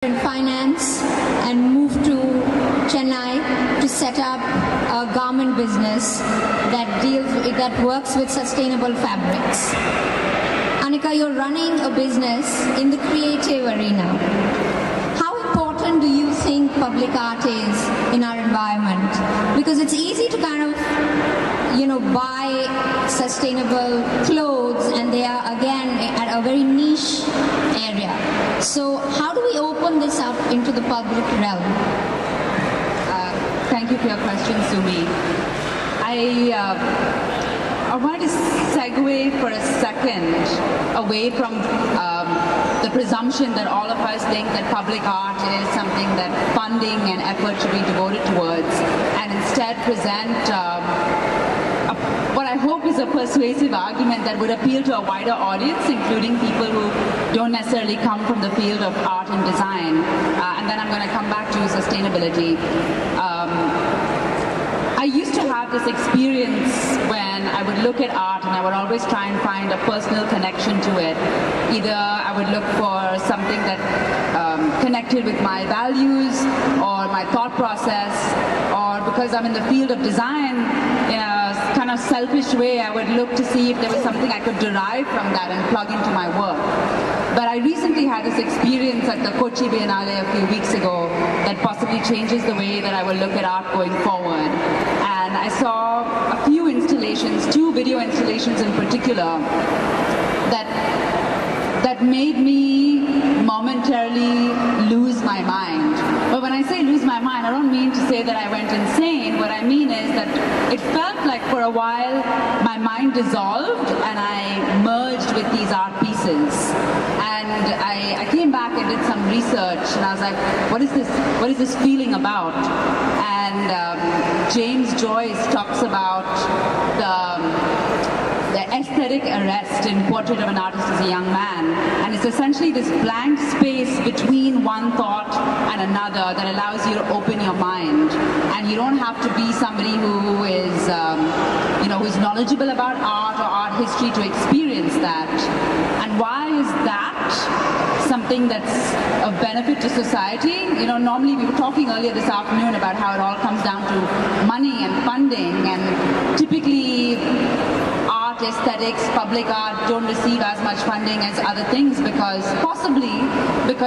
in finance and moved to Chennai to set up a garment business that works with sustainable fabrics. Anika, you're running a business in the creative arena. How important do you think public art is in our environment? Because it's easy to kind of, buy sustainable clothes, and they are again at a very niche area. So how do we open this up into the public realm? Thank you for your question, Sumi. I wanted to segue for a second away from the presumption that all of us think that public art is something that funding and effort should be devoted towards, and instead present what I hope is a persuasive argument that would appeal to a wider audience, including people who don't necessarily come from the field of art and design. And then I'm going to come back to sustainability. I used to have this experience when I would look at art and I would always try and find a personal connection to it. Either I would look for something that connected with my values or my thought process, or because I'm in the field of design, in a kind of selfish way, I would look to see if there was something I could derive from that and plug into my work. But I recently had this experience at the Kochi Biennale a few weeks ago that possibly changes the way that I will look at art going forward. And I saw a few installations, 2 video installations in particular, that made me momentarily lose my mind. But when I say lose my mind, I don't mean to say that I went insane. What I mean is that it felt like for a while my mind dissolved and I merged with these art pieces. And I came back and did some research, and I was like, what is this feeling about? And James Joyce talks about the aesthetic arrest in Portrait of an Artist as a Young Man. And it's essentially this blank space between one thought and another that allows you to open your mind. And you don't have to be somebody who is, who's knowledgeable about art or art history to experience that. And why is that something that's of benefit to society? Normally we were talking earlier this afternoon about how it all comes down to money and funding, and typically art, aesthetics, public art don't receive as much funding as other things because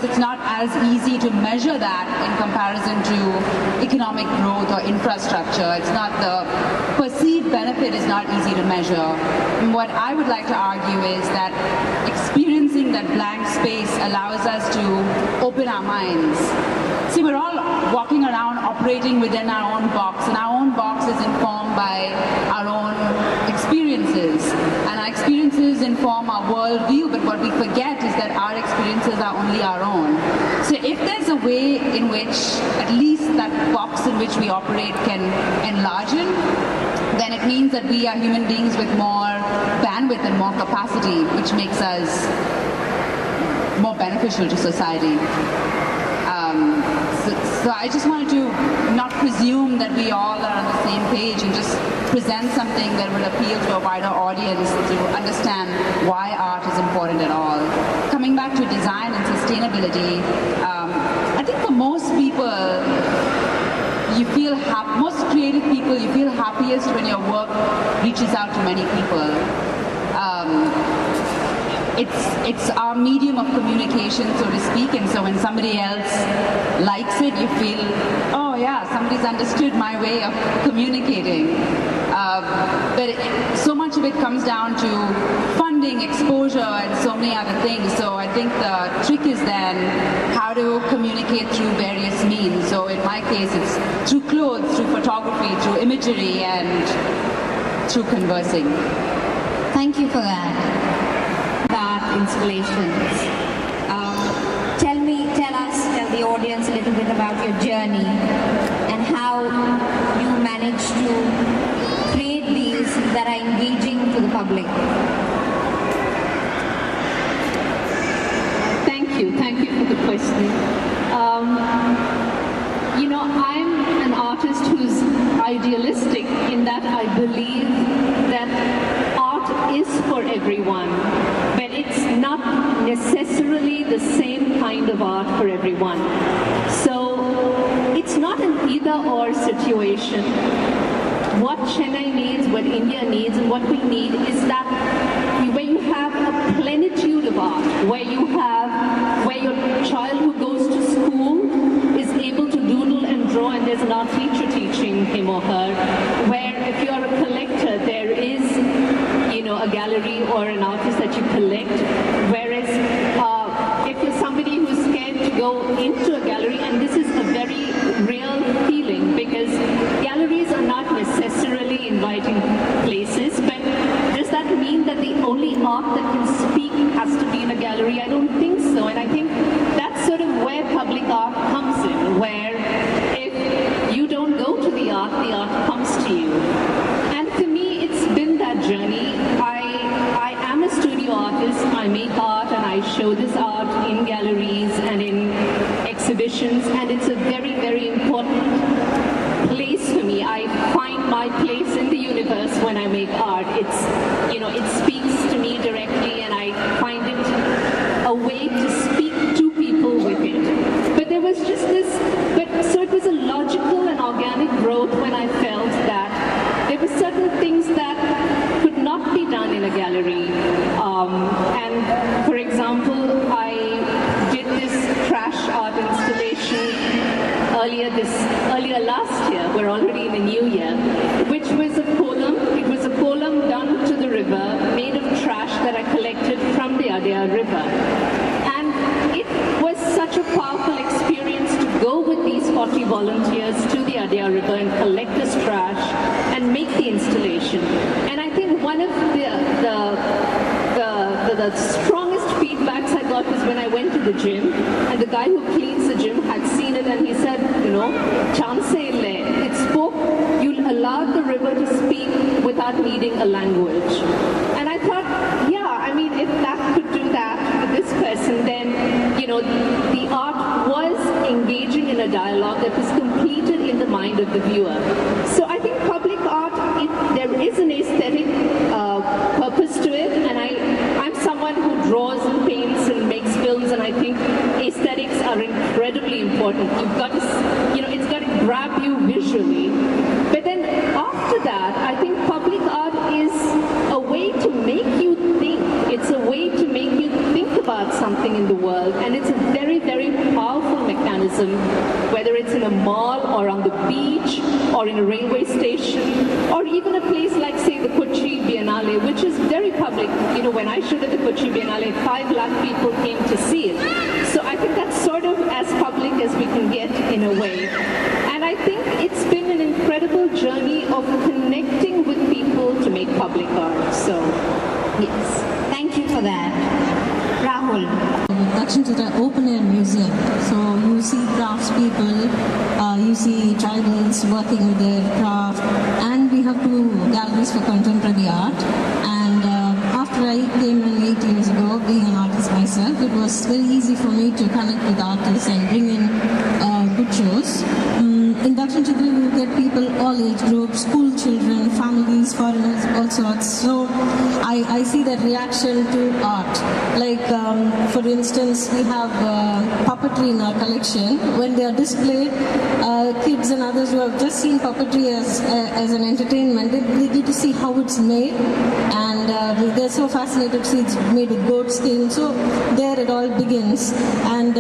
it's not as easy to measure that in comparison to economic growth or infrastructure. It's not, the perceived benefit is not easy to measure. And what I would like to argue is that experiencing that blank space allows us to open our minds. See, we're all walking around operating within our own box, and our own box is informed by our own experiences, and our experiences inform our worldview, but what we forget is that our experiences are only our own. So if there's a way in which at least that box in which we operate can enlarge, then it means that we are human beings with more bandwidth and more capacity, which makes us more beneficial to society. So I just wanted to not presume that we all are on the same page and just present something that would appeal to a wider audience to understand why art is important at all. Coming back to design and sustainability, I think for most people, most creative people, you feel happiest when your work reaches out to many people. It's our medium of communication, so to speak, and so when somebody else likes it, you feel, oh yeah, somebody's understood my way of communicating. But so much of it comes down to funding, exposure, and so many other things. So I think the trick is then how to communicate through various means. So in my case, it's through clothes, through photography, through imagery, and through conversing. Thank you for that. Installations. Tell the audience a little bit about your journey and how you managed to create these that are engaging to the public. Thank you for the question. I'm an artist who's idealistic in that I believe that art is for everyone, but it's not necessarily the same kind of art for everyone. So it's not an either-or situation. What Chennai needs, what India needs, and what we need is that where you have a plenitude of art, where your child who goes to school is able to doodle and draw, and there's an art teacher teaching him or her, where if you're a collector, there is, a gallery or an artist that you collect, whereas if you're somebody who's scared to go into a gallery, and this is a very real feeling, because galleries are not necessarily inviting places, but does that mean that the only art that can speak has to be in a gallery? I don't think so, and I think that's sort of where public art comes in, where if you don't go to the art comes to you. And for me, it's been that journey. I am a studio artist. I make art and I show this art in galleries and in exhibitions, and it's a very, very important place for me. I find my place in the universe when I make art. It speaks to me directly, and I find it a way to speak to people with it. But there was just this, so it was a logical and organic growth when I felt that there were certain things that could not be done in a gallery. And for example, I did this trash art installation earlier last year. We're already in the new year, which was a column. It was a column done to the river, made of trash that I collected from the Adyar River. And it was such a powerful experience to go with these 40 volunteers to the Adyar River and collect this trash and make the installation. And I think one of the strongest feedbacks I got was when I went to the gym, and the guy who cleans the gym had seen it, and he said, chance ille. It spoke, you allowed the river to speak without needing a language. And I thought, if that could do that for this person, then, the art was engaging in a dialogue that was completed in the mind of the viewer. So I think public art, there is an aesthetic purpose to it, and I'm someone who draws and paints and makes films, and I think aesthetics are incredibly important. You've got to, it's got to grab you visually. But then after that, I think public art is a way to make you think. It's a way to make you think about something in the world, and it's a very, very powerful mechanism, whether it's in a mall or on the beach or in a railway station or even a place like, say, the Kochi Biennale, which is very public. When I showed at the Kochi Biennale, 5 lakh people came to see it. So I think that's sort of as public as we can get in a way. And I think it's been an incredible journey of connecting with people to make public art. So, yes. Thank you for that. Rahul. Introduction to the open air museum. So you see craftspeople, you see tribals working with their craft, and we have 2 galleries for contemporary art. And after I came in 8 years ago, being an artist myself, it was very easy for me to connect with artists and bring in good shows. Induction to you get people all age groups, school children, families, foreigners, all sorts. So I see that reaction to art. Like for instance, we have puppetry in our collection. When they are displayed, kids and others who have just seen puppetry as an entertainment, they get to see how it's made, and they're so fascinated to see it's made with goat skin. So there it all begins. And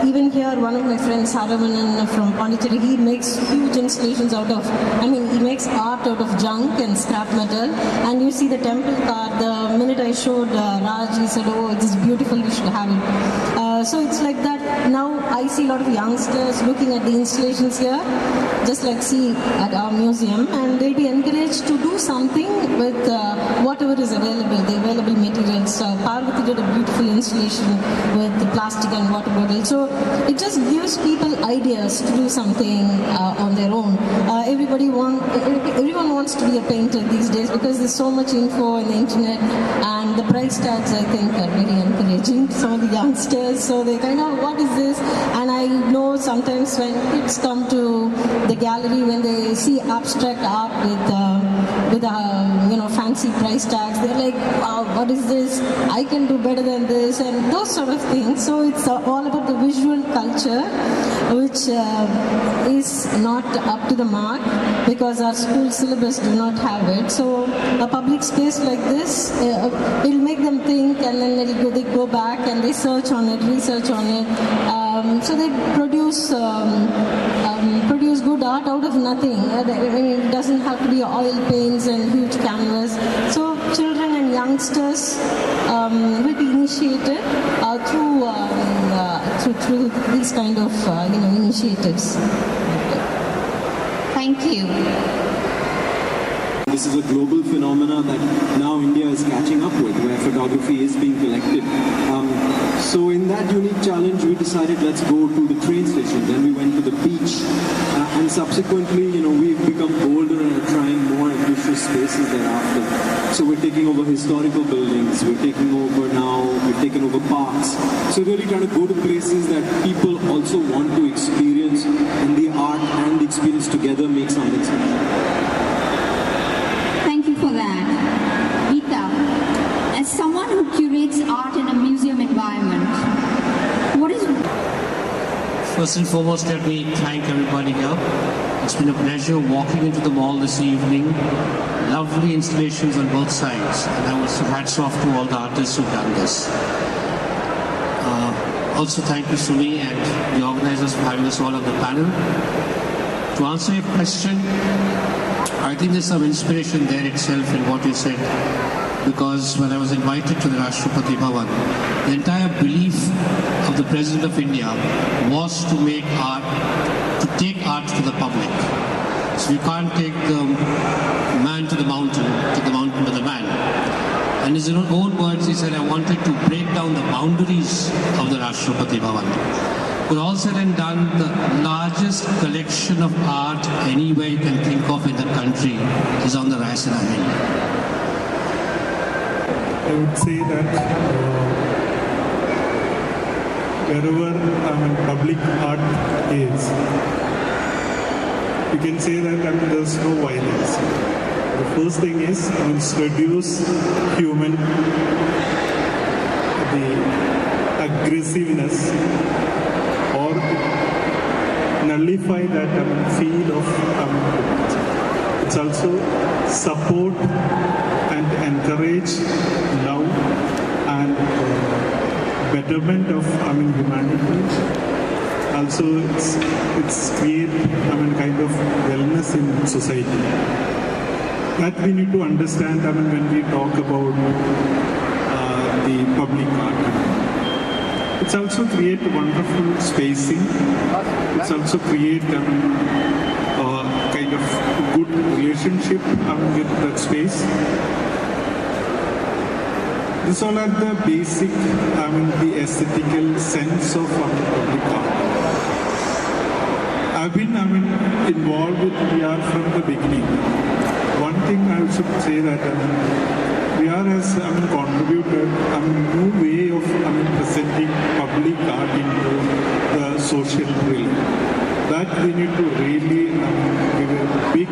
even here, one of my friends, Haravanan from Pondicherry, he makes huge installations he makes art out of junk and scrap metal. And you see the temple car, the minute I showed Raj, he said, oh, this is beautiful, you should have it. So it's like that. Now I see a lot of youngsters looking at the installations here, just like see at our museum, and they'll be encouraged to do something with whatever is available, the available materials. Parvati did a beautiful installation with the plastic and water bottle. So it just gives people ideas to do something on their own. Everyone wants to be a painter these days because there's so much info on the internet, and the price tags, I think, are very encouraging to some of the youngsters. So they kind of, what is this? And I know sometimes when kids come to the gallery, when they see abstract art with fancy price tags, they're like, wow, what is this? I can do better than this, and those sort of things. So it's all about the visual culture, which is not up to the mark because our school syllabus do not have it. So a public space like this, it'll make them think, and then they go back and they search on it, research on it. So they produce good art out of nothing. It doesn't have to be oil paints and huge canvas. So children and youngsters will be initiated through these kind of initiatives. Thank you. This is a global phenomena that now India is catching up with, where photography is being collected. So in that unique challenge, we decided let's go to the train station. Then we went to the beach, and subsequently, we've become bolder and are trying more ambitious spaces thereafter. So we're taking over historical buildings. We've taken over parks. So really trying to go to places that people also want to experience, and the art and the experience together make something special. For that. Geeta, as someone who curates art in a museum environment, what is... First and foremost, let me thank everybody here. It's been a pleasure walking into the mall this evening. Lovely installations on both sides. And I also hats off to all the artists who've done this. Also thank you, Sumi, and the organizers for having us all on the panel. To answer your question, I think there's some inspiration there itself in what you said, because when I was invited to the Rashtrapati Bhavan, the entire belief of the President of India was to make art, to take art to the public. So you can't take the man to the mountain to the man. And in his own words, he said, I wanted to break down the boundaries of the Rashtrapati Bhavan. But all said and done, the largest collection of art anywhere you can think of in the country is on the Raisina Hill. I would say that wherever public art is, you can say that there's no violence. The first thing is reduce the aggressiveness, or nullify that feel of it's also support and encourage love and betterment of humanity. Also it's create kind of wellness in society. That we need to understand when we talk about the public art. It's also create wonderful spacing. It's also create kind of good relationship with that space. This all are the basic, the aesthetical sense of public art. I've been involved with VR from the beginning. One thing I should say that VR has contributed a new way of presenting public art into the social realm. That we need to really give a big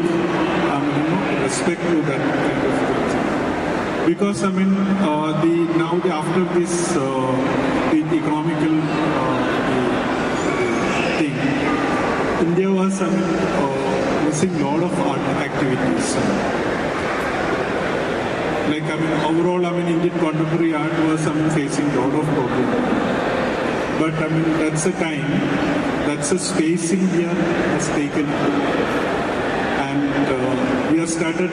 respect to that kind of thing. Because after this the economical thing, India was missing a lot of art activities. Overall, Indian contemporary art was facing a lot of problems. But that's a time, that's a space India has taken. And we have started,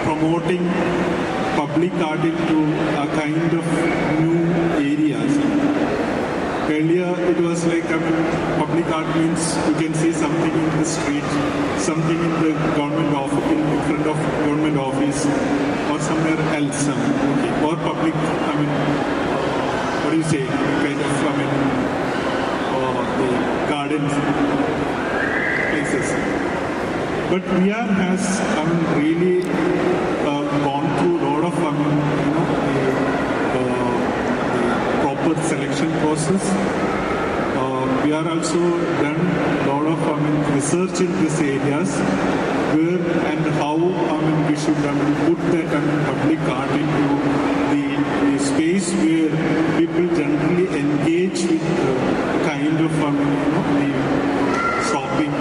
promoting public art into a kind of new areas. Earlier, it was like public art means you can see something in the street, something in the government office, in front of government office, or somewhere else, or public. What do you say? Kind of the gardens, places. But VR has really gone through a lot of the proper selection process. process. We are also done a lot of research in these areas where and how we should put that public art into the space where people generally engage with kind of the shopping.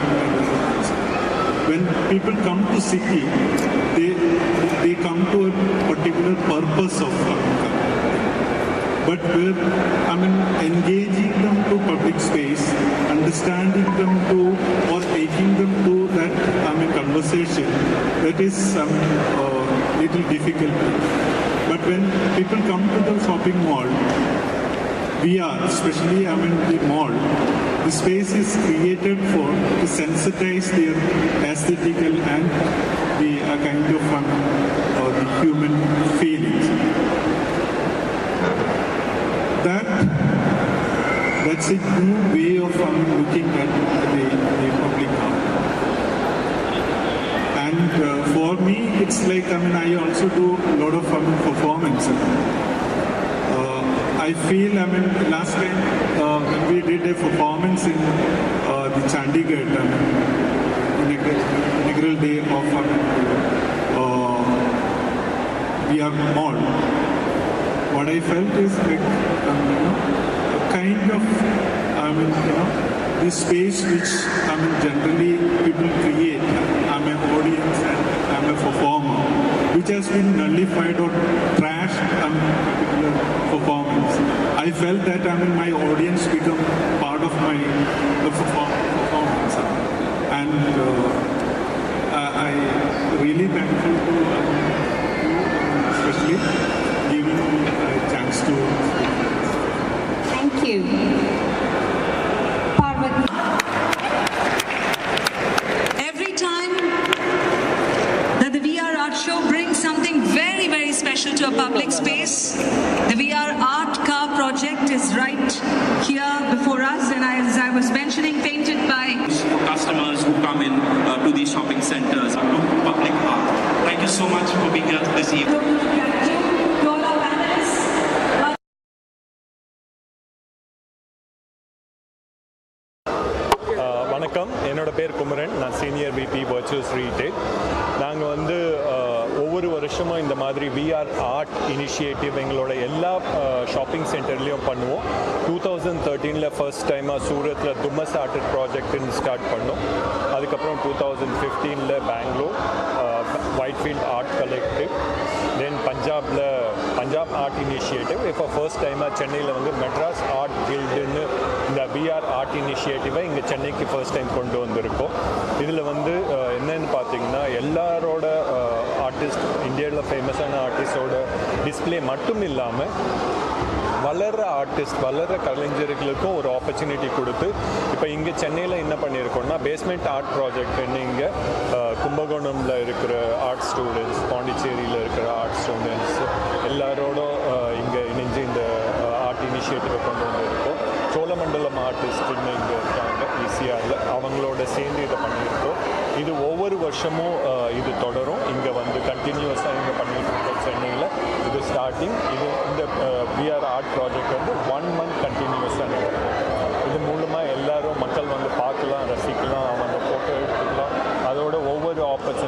When people come to city, they come to a particular purpose of but we're engaging them to public space, understanding them to, or taking them to that conversation, that is little difficult. But when people come to the shopping mall, especially the mall, the space is created to sensitize their aesthetical and the kind of the human feelings. That's a new way of looking at the public art. And for me, it's like, I also do a lot of performance. I feel, last time when we did a performance in the Chandigarh, inaugural day of VR Mall, what I felt is like, kind of, this space which, generally people create. I'm an audience and I'm a performer, which has been nullified or trashed particular performance. I felt that, my audience become part of my performance. And I really thankful to you, especially giving me a chance to speak. Thank you. Parvati. Every time that the VR Art Show brings something very, very special to a public space, the VR Art Car project is right here before us, and as I was mentioning, painted by customers who come in to these shopping centers, to public art. Thank you so much for being here this evening. வணக்கம், என்னோட பேர் குமரன். நான் senior VP Virtuous Retail. நாங்கள் ஒவ்வொரு வருஷமும் இந்த மாதிரி VR Art Initiative எங்களோட எல்லா ஷாப்பிங் சென்டர்லேயும் பண்ணுவோம். 2013 ஃபர்ஸ்ட் டைமாக சூரத்தில் Dumas Art Project ஸ்டார்ட் பண்ணோம். அதுக்கப்புறம் 2015 பெங்களூர் Whitefield Art Collective, தென் Punjab Art Initiative. இப்போ ஃபர்ஸ்ட் டைமாக சென்னையில் Madras Art Guild இந்த VR Art Initiative இங்கே சென்னைக்கு ஃபர்ஸ்ட் டைம் கொண்டு வந்திருக்கோம். இதில் என்னென்னு பார்த்தீங்கன்னா, எல்லாரோட ஆர்டிஸ்ட், இந்தியாவில் ஃபேமஸான ஆர்டிஸ்டோட டிஸ்பிளே மட்டும் இல்லாமல் வளர்கிற ஆர்டிஸ்ட், வளர்கிற கலைஞர்களுக்கும் ஒரு ஆப்பர்ச்சுனிட்டி கொடுத்து, இப்போ இங்கே சென்னையில் என்ன பண்ணியிருக்கோம்னா, பேஸ்மெண்ட் ஆர்ட் ப்ராஜெக்ட்னு இங்கே கும்பகோணமில் இருக்கிற ஆர்ட் ஸ்டூடெண்ட்ஸ், பாண்டிச்சேரியில் இருக்கிற ஆர்ட் ஸ்டூடெண்ட்ஸ் எல்லாரோட இங்கே இணைஞ்சு இந்த ஆர்ட் இனிஷியேட்டிவை கொண்டு வந்திருக்கோம். சோழமண்டலம் ஆர்டிஸ்ட்னு இங்கே இருக்காங்க ஈசிஆரில், அவங்களோட சேர்ந்து இதை பண்ணியிருக்கோம். இது ஒவ்வொரு வருஷமும் இது தொடரும். இங்கே கண்டினியூஸாக இங்கே பண்ணியிருக்கோம் சென்னையில். இது ஸ்டார்டிங். இந்த VR ஆர்ட் ப்ராஜெக்ட் 1 மந்த் கண்டினியூஸாக நடக்கும். இது மூலமாக எல்லாரும் மக்கள் பார்க்கலாம், ரசிக்கலாம், அவங்க ஃபோட்டோ எடுத்துக்கலாம். அதோட ஒவ்வொரு ஆப்பர்ச்சுனிட்டி